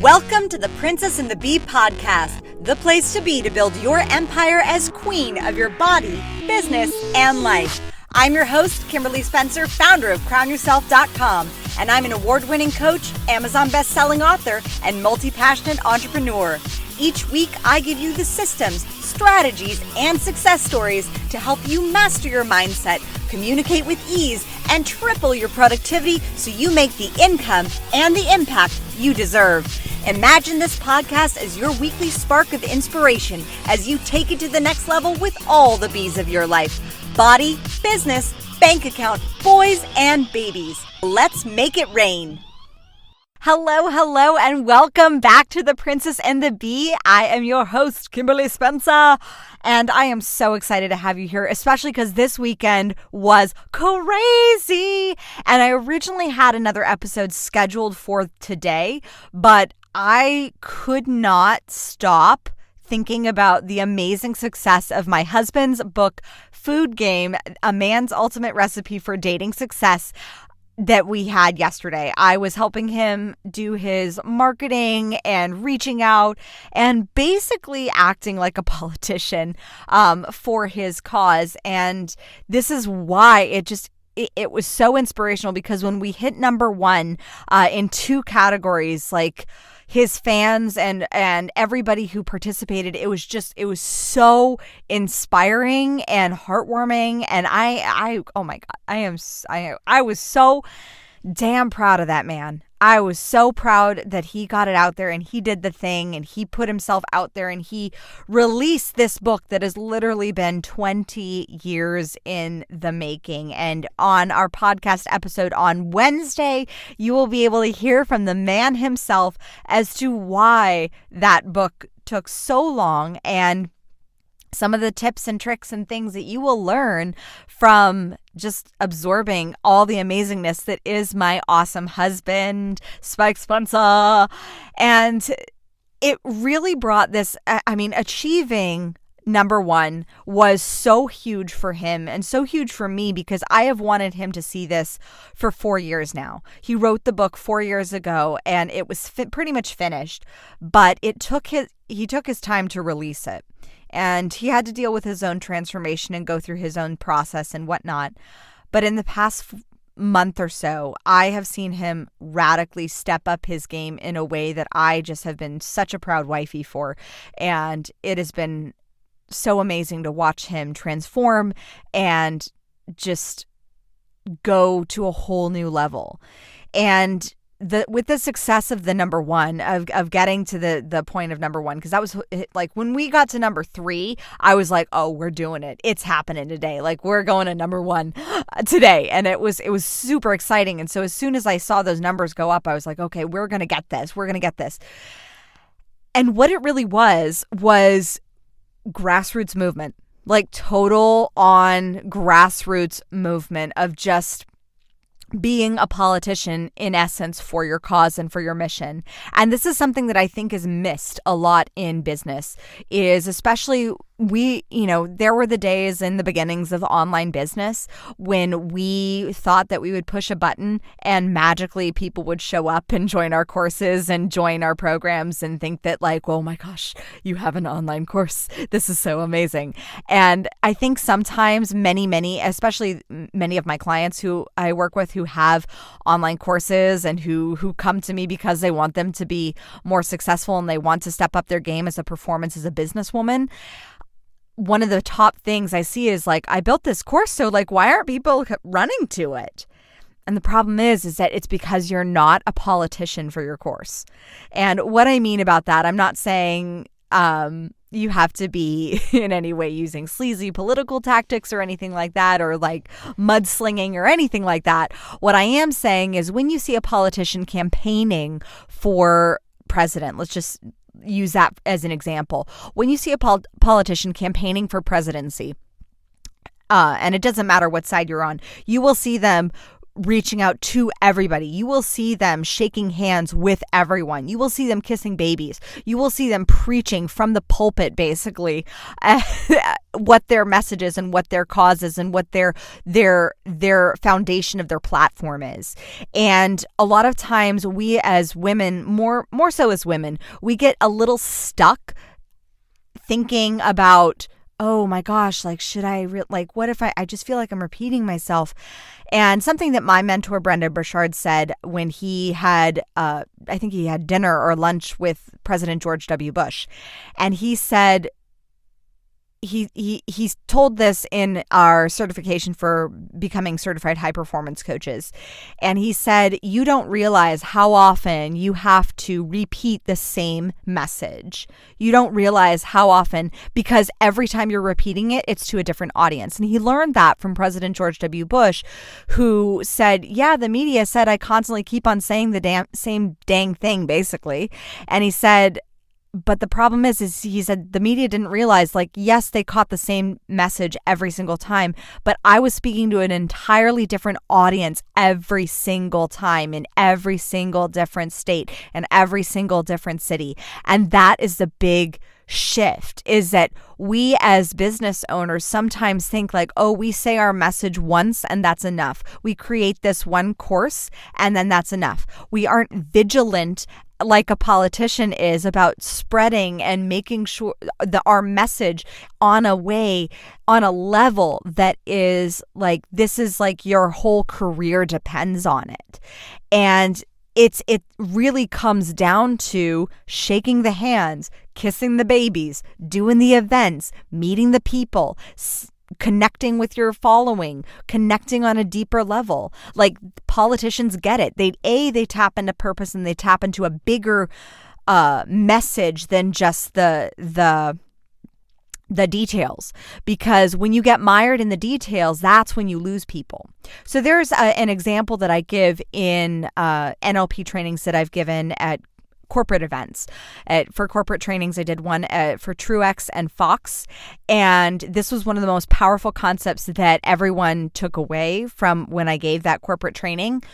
Welcome to the Princess and the Bee podcast, the place to be to build your empire as queen of your body, business, and life. I'm your host, Kimberly Spencer, founder of crownyourself.com, and I'm an award-winning coach, Amazon best-selling author, and multi-passionate entrepreneur. Each week, I give you the systems, strategies, and success stories to help you master your mindset, communicate with ease, and triple your productivity so you make the income and the impact you deserve. Imagine this podcast as your weekly spark of inspiration as you take it to the next level with all the B's of your life. Body, business, bank account, boys, and babies. Let's make it rain. Hello, and welcome back to The Princess and the Bee. I am your host, Kimberly Spencer, and I am so excited to have you here, especially because this weekend was crazy. And I originally had another episode scheduled for today, but I could not stop thinking about the amazing success of my husband's book, Food Game, A Man's Ultimate Recipe for Dating Success, that we had yesterday. I was helping him do his marketing and reaching out and basically acting like a politician for his cause. And this is why it was so inspirational, because when we hit number one in two categories, like his fans and everybody who participated, it was so inspiring and heartwarming. And oh my God, I was so damn proud of that man. I was so proud that he got it out there and he did the thing and he put himself out there and he released this book that has literally been 20 years in the making. And on our podcast episode on Wednesday, you will be able to hear from the man himself as to why that book took so long and some of the tips and tricks and things that you will learn from just absorbing all the amazingness that is my awesome husband, Spike Spencer. And it really brought this, achieving number one was so huge for him and so huge for me, because I have wanted him to see this for 4 years now. He wrote the book 4 years ago and it was pretty much finished, but he took his time to release it. And he had to deal with his own transformation and go through his own process and whatnot. But in the past month or so, I have seen him radically step up his game in a way that I just have been such a proud wifey for. And it has been so amazing to watch him transform and just go to a whole new level. And with the success of the number one, of getting to the point of number one, because that was like when we got to number 3, I was like, oh, we're doing it. It's happening today. Like, we're going to number one today. And it was super exciting. And so as soon as I saw those numbers go up, I was like, okay, we're going to get this. We're going to get this. And what it really was grassroots movement, like total on grassroots movement of just being a politician in essence for your cause and for your mission. And this is something that I think is missed a lot in business, is especially there were the days in the beginnings of online business when we thought that we would push a button and magically people would show up and join our courses and join our programs and think that, like, oh my gosh, you have an online course. This is so amazing. And I think sometimes many, especially many of my clients who I work with who have online courses and who come to me because they want them to be more successful and they want to step up their game as a performance as a businesswoman, one of the top things I see is like, I built this course, so like, why aren't people running to it? And the problem is that it's because you're not a politician for your course. And what I mean about that, I'm not saying you have to be in any way using sleazy political tactics or anything like that, or like mudslinging or anything like that. What I am saying is when you see a politician campaigning for president, let's just use that as an example. When you see a politician campaigning for presidency, and it doesn't matter what side you're on, you will see them reaching out to everybody. You will see them shaking hands with everyone. You will see them kissing babies. You will see them preaching from the pulpit, basically, what their message is and what their cause is and what their foundation of their platform is. And a lot of times we as women, more so as women, we get a little stuck thinking about, oh my gosh, like, should I, what if I just feel like I'm repeating myself? And something that my mentor, Brendon Burchard, said when he had, I think he had dinner or lunch with President George W. Bush. And he said, he's told this in our certification for becoming certified high performance coaches. And he said, you don't realize how often you have to repeat the same message. You don't realize how often, because every time you're repeating it, it's to a different audience. And he learned that from President George W. Bush, who said, yeah, the media said I constantly keep on saying the same dang thing, basically. And he said, but the problem is he said the media didn't realize, like, yes, they caught the same message every single time, but I was speaking to an entirely different audience every single time in every single different state and every single different city. And that is the big shift, is that we as business owners sometimes think like, oh, we say our message once and that's enough. We create this one course and then that's enough. We aren't vigilant like a politician is about spreading and making sure that our message on a level that is like, this is like your whole career depends on it. And it really comes down to shaking the hands, kissing the babies, doing the events, meeting the people, connecting with your following, connecting on a deeper level. Like, politicians get it. They tap into purpose and they tap into a bigger message than just the details, because when you get mired in the details, that's when you lose people. So there's an example that I give in NLP trainings that I've given at corporate events. For corporate trainings, I did one for Truex and Fox. And this was one of the most powerful concepts that everyone took away from when I gave that corporate training,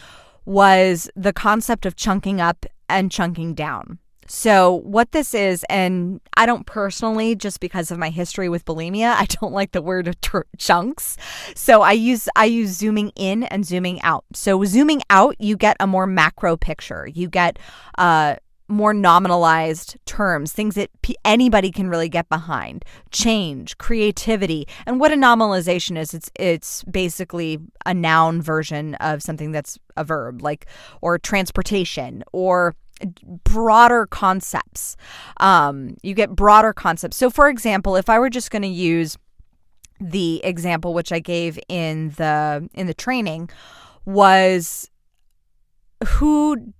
was the concept of chunking up and chunking down. So what this is, and I don't personally, just because of my history with bulimia, I don't like the word chunks. So I use zooming in and zooming out. So zooming out, you get a more macro picture. You get more nominalized terms, things that anybody can really get behind. Change, creativity. And what a nominalization is, it's basically a noun version of something that's a verb, like, or transportation, or broader concepts. You get broader concepts. So for example, if I were just going to use the example which I gave in the training, was who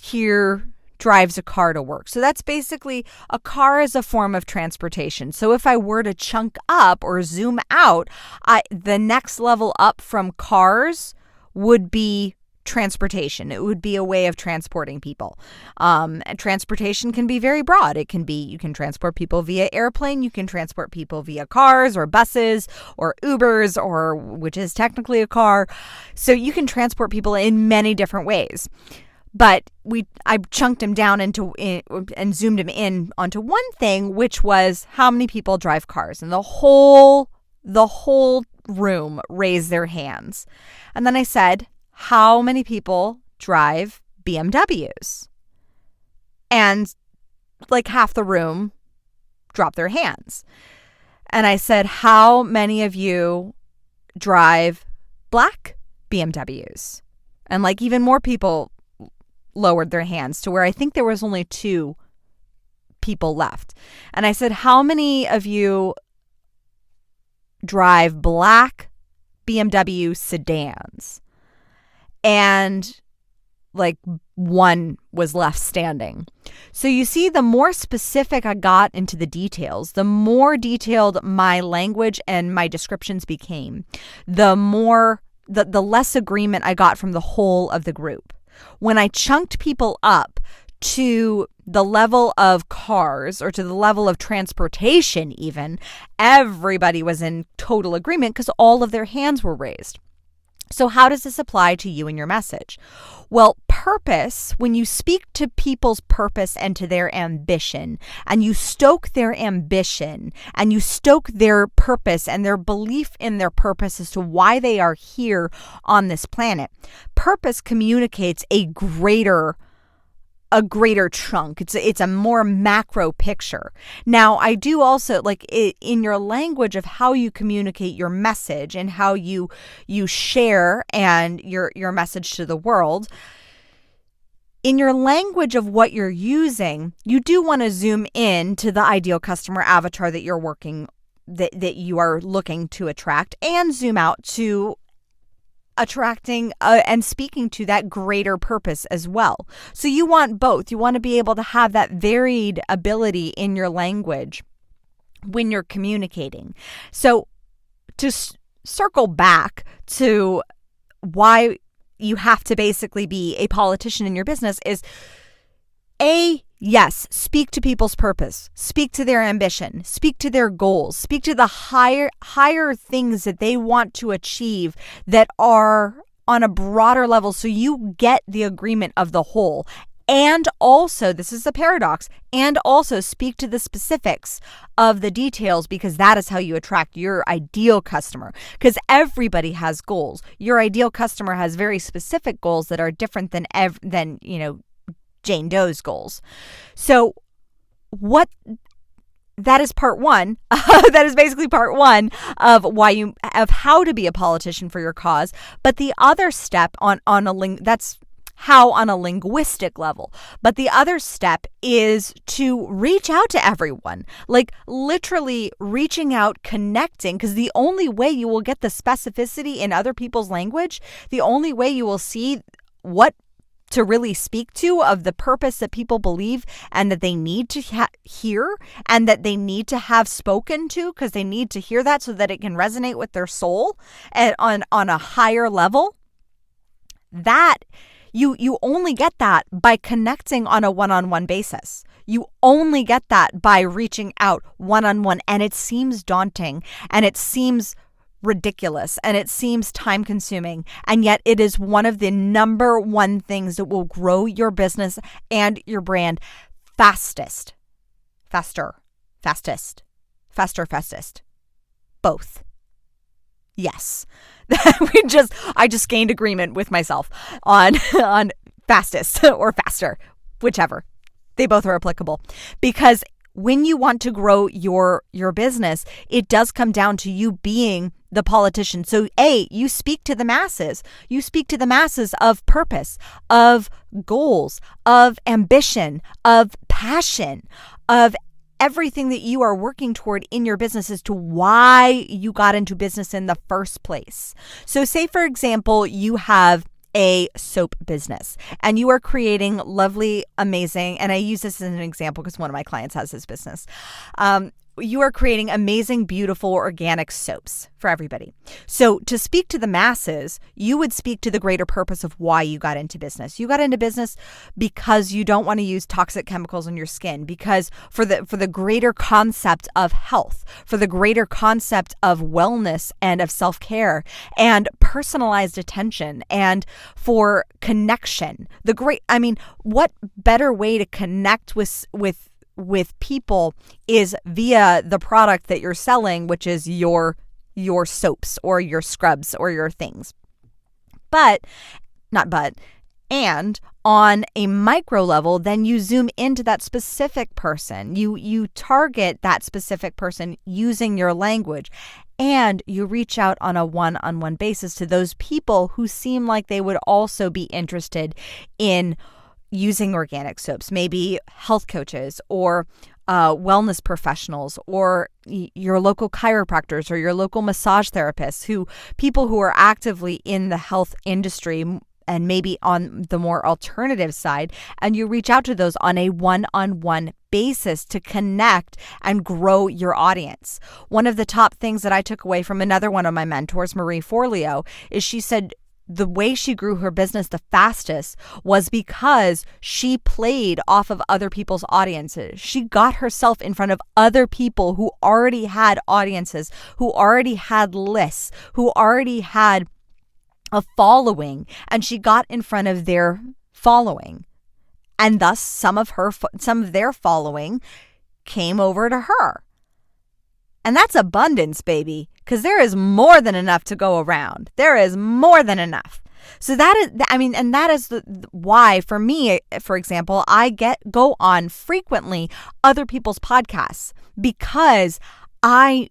here drives a car to work? So that's basically, a car is a form of transportation. So if I were to chunk up or zoom out, the next level up from cars would be transportation. It would be a way of transporting people. Transportation can be very broad. It can be, you can transport people via airplane, you can transport people via cars or buses or Ubers, or which is technically a car. So you can transport people in many different ways. But I chunked him down and zoomed him in onto one thing, which was how many people drive cars. And the whole room raised their hands. And then I said, how many people drive BMWs? And like half the room dropped their hands. And I said, how many of you drive black BMWs? And like even more people lowered their hands, to where I think there was only 2 people left. And I said, how many of you drive black BMW sedans? And like 1 was left standing. So you see, the more specific I got into the details, the more detailed my language and my descriptions became, the less agreement I got from the whole of the group. When I chunked people up to the level of cars, or to the level of transportation even, everybody was in total agreement because all of their hands were raised. So how does this apply to you and your message? Well, purpose, when you speak to people's purpose and to their ambition, and you stoke their ambition, and you stoke their purpose and their belief in their purpose as to why they are here on this planet, purpose communicates a greater chunk. It's a more macro picture. Now, I do also in your language of how you communicate your message and how you share and your message to the world. In your language of what you're using, you do want to zoom in to the ideal customer avatar that you're working that you are looking to attract, and zoom out to attracting and speaking to that greater purpose as well. So you want both. You want to be able to have that varied ability in your language when you're communicating. So to circle back to why you have to basically be a politician in your business is yes, speak to people's purpose, speak to their ambition, speak to their goals, speak to the higher things that they want to achieve that are on a broader level, so you get the agreement of the whole. And also, this is the paradox, and also speak to the specifics of the details, because that is how you attract your ideal customer. Because everybody has goals. Your ideal customer has very specific goals that are different than Jane Doe's goals. So that is part one. That is basically part one of how to be a politician for your cause. But the other step that's how on a linguistic level. But the other step is to reach out to everyone, like literally reaching out, connecting, because the only way you will get the specificity in other people's language, the only way you will see what to really speak to of the purpose that people believe and that they need to hear and that they need to have spoken to, because they need to hear that so that it can resonate with their soul and on a higher level. That you only get that by connecting on a one-on-one basis. You only get that by reaching out one-on-one, and it seems daunting and it seems ridiculous and it seems time consuming, and yet it is one of the number one things that will grow your business and your brand fastest. Both. Yes. I just gained agreement with myself on fastest or faster, whichever. They both are applicable, because when you want to grow your business, it does come down to you being the politician. So you speak to the masses. You speak to the masses of purpose, of goals, of ambition, of passion, of everything that you are working toward in your business as to why you got into business in the first place. So say, for example, you have a soap business and you are creating lovely, amazing, and I use this as an example because one of my clients has this business. You are creating amazing, beautiful, organic soaps for everybody. So to speak to the masses, you would speak to the greater purpose of why you got into business. You got into business because you don't want to use toxic chemicals on your skin, because for the greater concept of health, for the greater concept of wellness and of self-care and personalized attention, and for connection. What better way to connect with people is via the product that you're selling, which is your soaps or your scrubs or your things. And on a micro level, then you zoom into that specific person. You target that specific person using your language, and you reach out on a one-on-one basis to those people who seem like they would also be interested in using organic soaps, maybe health coaches or wellness professionals, or your local chiropractors or your local massage therapists, people who are actively in the health industry and maybe on the more alternative side, and you reach out to those on a one-on-one basis to connect and grow your audience. One of the top things that I took away from another one of my mentors, Marie Forleo, is she said the way she grew her business the fastest was because she played off of other people's audiences. She got herself in front of other people who already had audiences, who already had lists, who already had a following, and she got in front of their following. And thus some of their following came over to her. And that's abundance, baby, because there is more than enough to go around. There is more than enough. So that is why for me, for example, I go on frequently other people's podcasts, because I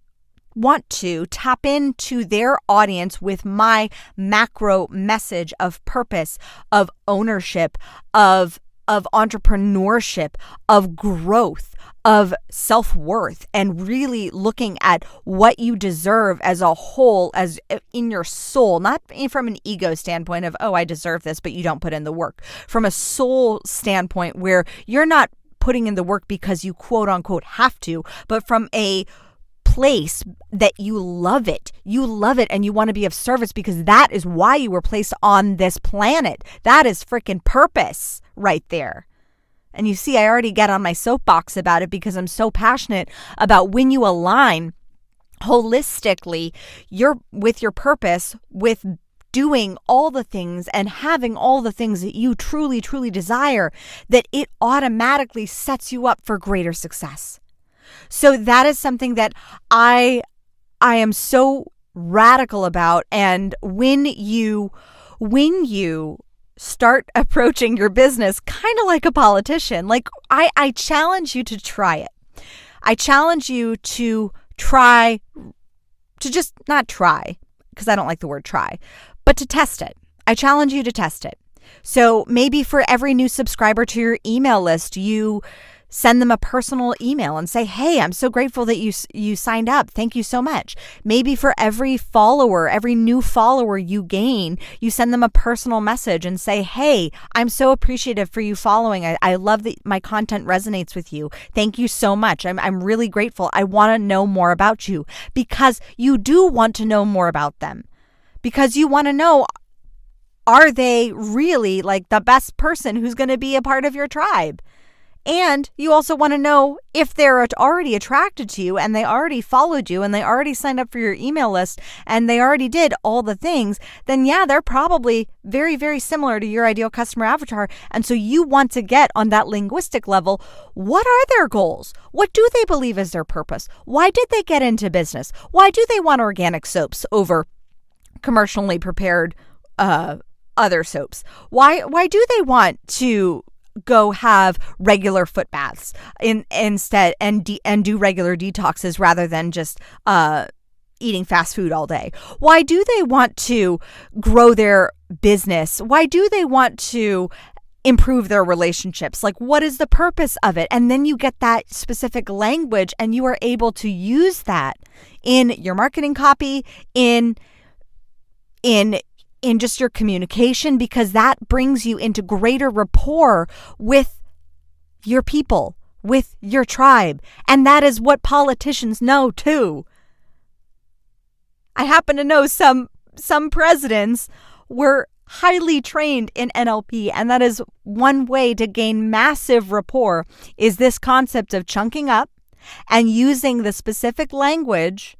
want to tap into their audience with my macro message of purpose, of ownership, of entrepreneurship, of growth, of self-worth, and really looking at what you deserve as a whole, as in your soul, not from an ego standpoint of, oh, I deserve this, but you don't put in the work. From a soul standpoint where you're not putting in the work because you quote unquote have to, but from a place that you love it. You love it and you want to be of service because that is why you were placed on this planet. That is freaking purpose right there. And you see, I already get on my soapbox about it because I'm so passionate about when you align holistically with your purpose, with doing all the things and having all the things that you truly, truly desire, that it automatically sets you up for greater success. So that is something that I am so radical about. And when you start approaching your business kind of like a politician, like I challenge you to try it. I challenge you to try, to just not try, because I don't like the word try, but to test it. I challenge you to test it. So maybe for every new subscriber to your email list, you send them a personal email and say, hey, I'm so grateful that you signed up. Thank you so much. Maybe for every follower, every new follower you gain, you send them a personal message and say, hey, I'm so appreciative for you following. I love that my content resonates with you. Thank you so much. I'm really grateful. I want to know more about you, because you do want to know more about them, because you want to know, are they really like the best person who's going to be a part of your tribe? And you also want to know if they're already attracted to you and they already followed you and they already signed up for your email list and they already did all the things, then yeah, they're probably very, very similar to your ideal customer avatar. And so you want to get on that linguistic level. What are their goals? What do they believe is their purpose? Why did they get into business? Why do they want organic soaps over commercially prepared other soaps? Why do they want to go have regular foot baths instead and do regular detoxes rather than just eating fast food all day? Why do they want to grow their business? Why do they want to improve their relationships? Like, what is the purpose of it? And then you get that specific language and you are able to use that in your marketing copy, in just your communication, because that brings you into greater rapport with your people, with your tribe. And that is what politicians know too. I happen to know some presidents were highly trained in NLP, and that is one way to gain massive rapport, is this concept of chunking up and using the specific language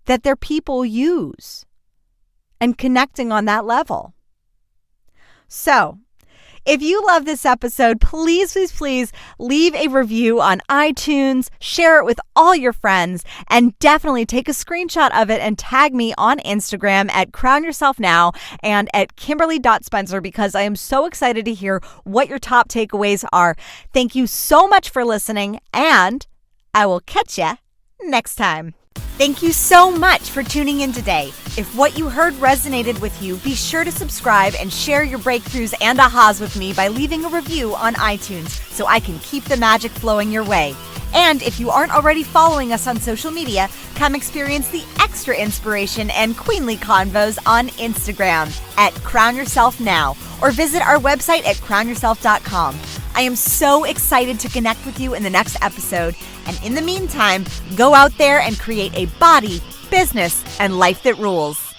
that their people use, and connecting on that level. So, if you love this episode, please, please, please leave a review on iTunes, share it with all your friends, and definitely take a screenshot of it and tag me on Instagram at Crown Yourself Now and at Kimberly.Spencer, because I am so excited to hear what your top takeaways are. Thank you so much for listening, and I will catch you next time. Thank you so much for tuning in today. If what you heard resonated with you, be sure to subscribe and share your breakthroughs and ahas with me by leaving a review on iTunes so I can keep the magic flowing your way. And if you aren't already following us on social media, come experience the extra inspiration and queenly convos on Instagram at Crown Yourself Now, or visit our website at crownyourself.com. I am so excited to connect with you in the next episode. And in the meantime, go out there and create a body, business, and life that rules.